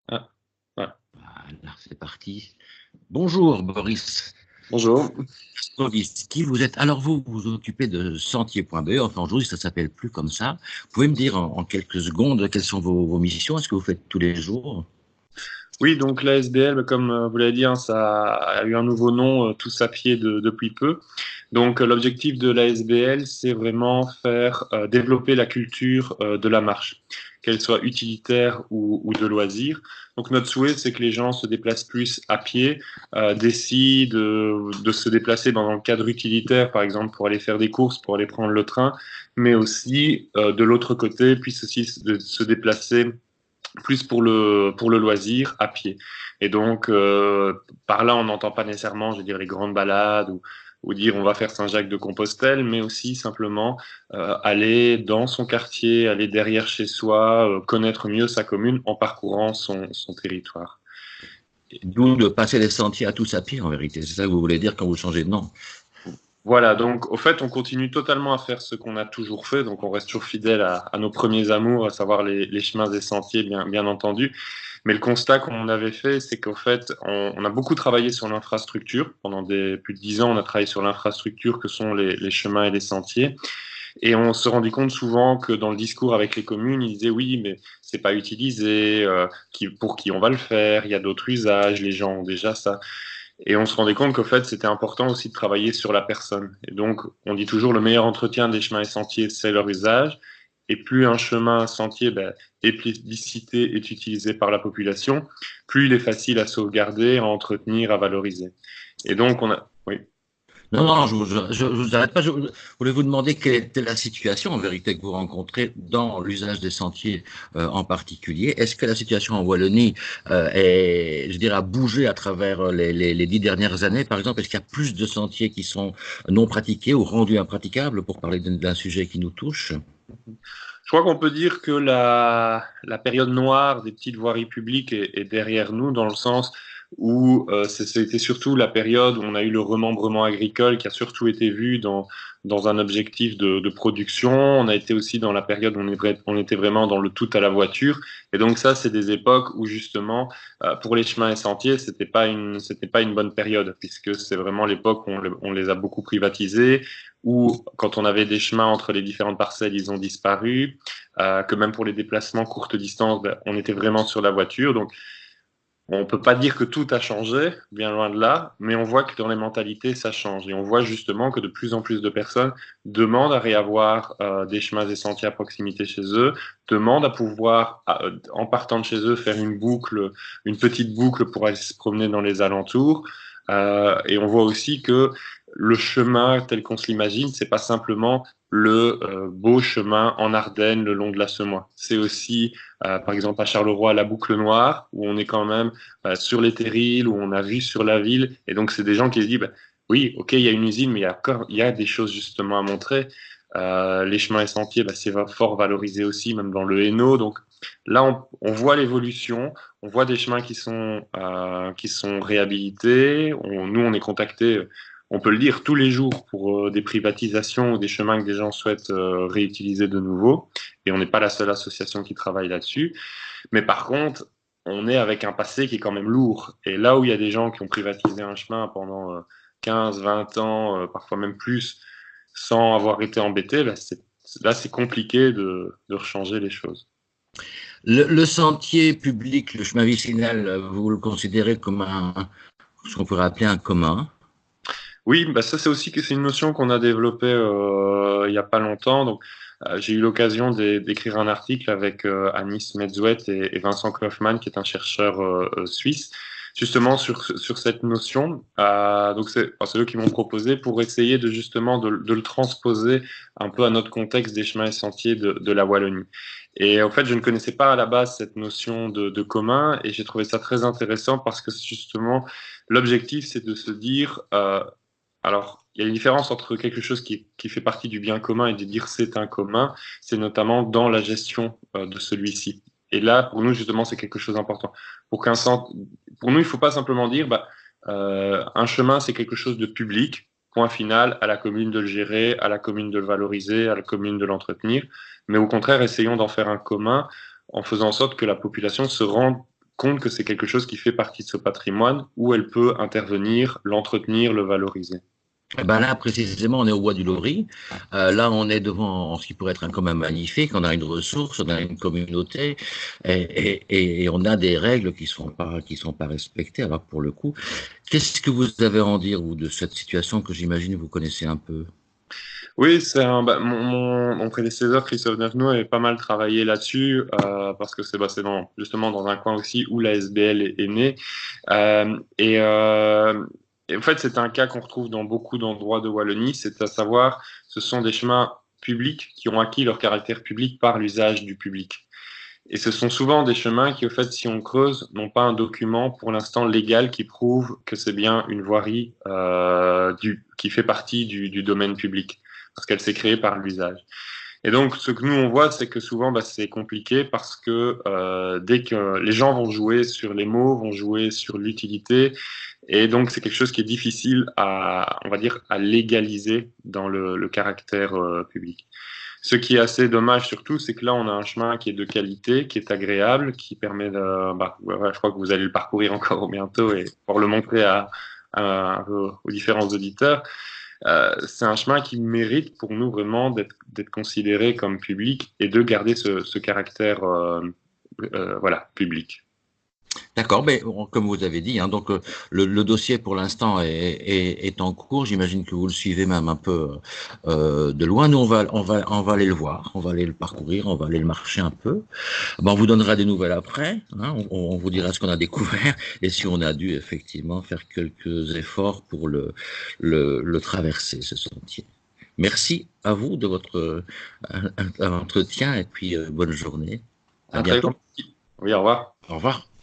Ah, ouais. Voilà, c'est parti. Bonjour Boris Bonjour. Stravinsky, vous êtes, alors vous vous occupez de Sentier.be, enfin aujourd'hui ça s'appelle plus comme ça. Vous pouvez me dire en quelques secondes quelles sont vos missions? Est-ce que vous faites tous les jours? Oui, donc l'ASBL, comme vous l'avez dit, hein, ça a eu un nouveau nom, tous à pied depuis peu. Donc l'objectif de l'ASBL, c'est vraiment faire développer la culture de la marche, qu'elle soit utilitaire ou de loisir. Donc notre souhait, c'est que les gens se déplacent plus à pied, décident de se déplacer dans le cadre utilitaire, par exemple pour aller faire des courses, pour aller prendre le train, mais aussi de l'autre côté, puissent aussi se déplacer plus pour le loisir à pied. Et donc, par là, on n'entend pas nécessairement, je veux dire, les grandes balades ou dire on va faire Saint-Jacques-de-Compostelle, mais aussi simplement aller dans son quartier, aller derrière chez soi, connaître mieux sa commune en parcourant son territoire. D'où de passer les sentiers à tous à pied en vérité. C'est ça que vous voulez dire quand vous changez de nom? Voilà, donc au fait, on continue totalement à faire ce qu'on a toujours fait, donc on reste toujours fidèle à nos premiers amours, à savoir les chemins et sentiers, bien entendu. Mais le constat qu'on avait fait, c'est qu'au fait, on a beaucoup travaillé sur l'infrastructure. Pendant plus de 10 ans, on a travaillé sur l'infrastructure que sont les chemins et les sentiers. Et on se rendit compte souvent que dans le discours avec les communes, ils disaient oui, mais c'est pas utilisé, pour qui on va le faire, il y a d'autres usages, les gens ont déjà ça. Et on se rendait compte qu'au fait, c'était important aussi de travailler sur la personne. Et donc, on dit toujours le meilleur entretien des chemins et sentiers, c'est leur usage. Et plus un chemin, un sentier est plébiscité, est utilisé par la population, plus il est facile à sauvegarder, à entretenir, à valoriser. Et donc, oui. Non, non, je vous arrête pas. Je voulais vous demander quelle était la situation en vérité que vous rencontrez dans l'usage des sentiers en particulier. Est-ce que la situation en Wallonie je dirais, a bougé à travers les 10 dernières années, par exemple? Est-ce qu'il y a plus de sentiers qui sont non pratiqués ou rendus impraticables pour parler d'un sujet qui nous touche? Je crois qu'on peut dire que la période noire des petites voiries publiques est derrière nous, dans le sens où c'était surtout la période où on a eu le remembrement agricole qui a surtout été vu dans un objectif de production. On a été aussi dans la période où on était vraiment dans le tout à la voiture. Et donc ça, c'est des époques où justement, pour les chemins et sentiers, c'était pas une bonne période, puisque c'est vraiment l'époque où on les a beaucoup privatisés, où quand on avait des chemins entre les différentes parcelles, ils ont disparu, que même pour les déplacements courte distance, on était vraiment sur la voiture. Donc, on peut pas dire que tout a changé, bien loin de là, mais on voit que dans les mentalités, ça change. Et on voit justement que de plus en plus de personnes demandent à réavoir des chemins et sentiers à proximité chez eux, demandent à pouvoir, en partant de chez eux, faire une boucle, une petite boucle pour aller se promener dans les alentours. Et on voit aussi que le chemin tel qu'on se l'imagine, c'est pas simplement le beau chemin en Ardennes le long de la Semois. C'est aussi, par exemple, à Charleroi, la boucle noire, où on est quand même sur les terrils, où on a vue sur la ville. Et donc, c'est des gens qui se disent, bah, oui, ok, il y a une usine, mais il y a des choses justement à montrer. Les chemins et sentiers, bah, c'est fort valorisé aussi, même dans le Hainaut. Donc là, on voit l'évolution, on voit des chemins qui sont réhabilités. Nous, on est contactés, on peut le dire, tous les jours pour des privatisations ou des chemins que des gens souhaitent réutiliser de nouveau. Et on n'est pas la seule association qui travaille là-dessus. Mais par contre, on est avec un passé qui est quand même lourd. Et là où il y a des gens qui ont privatisé un chemin pendant 15, 20 ans, parfois même plus, sans avoir été embêtés, là, c'est compliqué de rechanger les choses. Le sentier public, le chemin vicinal, vous le considérez comme ce qu'on pourrait appeler un commun? Oui, bah ça c'est aussi que c'est une notion qu'on a développée il y a pas longtemps. Donc j'ai eu l'occasion d'écrire un article avec Anis Medzouet et Vincent Kaufmann, qui est un chercheur suisse, justement sur cette notion. Donc c'est eux qui m'ont proposé pour essayer de justement de le transposer un peu à notre contexte des chemins et sentiers de la Wallonie. Et en fait, je ne connaissais pas à la base cette notion de commun, et j'ai trouvé ça très intéressant parce que justement l'objectif c'est de se dire alors, il y a une différence entre quelque chose qui fait partie du bien commun et de dire c'est un commun, c'est notamment dans la gestion de celui-ci. Et là, pour nous, justement, c'est quelque chose d'important. Pour nous, il ne faut pas simplement dire, un chemin, c'est quelque chose de public, point final, à la commune de le gérer, à la commune de le valoriser, à la commune de l'entretenir. Mais au contraire, essayons d'en faire un commun en faisant en sorte que la population se rende compte que c'est quelque chose qui fait partie de ce patrimoine où elle peut intervenir, l'entretenir, le valoriser. Eh ben là, précisément, on est au bois du Laurie. Là, on est devant ce qui pourrait être un commun magnifique. On a une ressource, on a une communauté, et on a des règles qui sont pas respectées. Alors, pour le coup, qu'est-ce que vous avez à en dire, vous, de cette situation que j'imagine vous connaissez un peu? Oui, mon prédécesseur Christophe Nevenot avait pas mal travaillé là-dessus parce que c'est justement dans un coin aussi où la SBL est née. Euh, et, euh, et en fait, c'est un cas qu'on retrouve dans beaucoup d'endroits de Wallonie, c'est à savoir, ce sont des chemins publics qui ont acquis leur caractère public par l'usage du public. Et ce sont souvent des chemins qui, au fait, si on creuse, n'ont pas un document pour l'instant légal qui prouve que c'est bien une voirie qui fait partie du domaine public, parce qu'elle s'est créée par l'usage. Et donc, ce que nous, on voit, c'est que souvent, c'est compliqué parce que dès que les gens vont jouer sur les mots, vont jouer sur l'utilité, et donc c'est quelque chose qui est difficile à, on va dire, à légaliser dans le caractère public. Ce qui est assez dommage surtout, c'est que là, on a un chemin qui est de qualité, qui est agréable, qui permet de... je crois que vous allez le parcourir encore bientôt et pour le montrer aux différents auditeurs. C'est un chemin qui mérite pour nous vraiment d'être considéré comme public et de garder ce caractère public. D'accord, mais comme vous avez dit, hein, donc le dossier pour l'instant est en cours. J'imagine que vous le suivez même un peu de loin. Nous, on va aller le voir, on va aller le parcourir, on va aller le marcher un peu. Ben, on vous donnera des nouvelles après. Hein, on vous dira ce qu'on a découvert et si on a dû effectivement faire quelques efforts pour le traverser, ce sentier. Merci à vous de votre entretien et puis bonne journée. À Un très grand bientôt. merci. Oui, au revoir. Au revoir.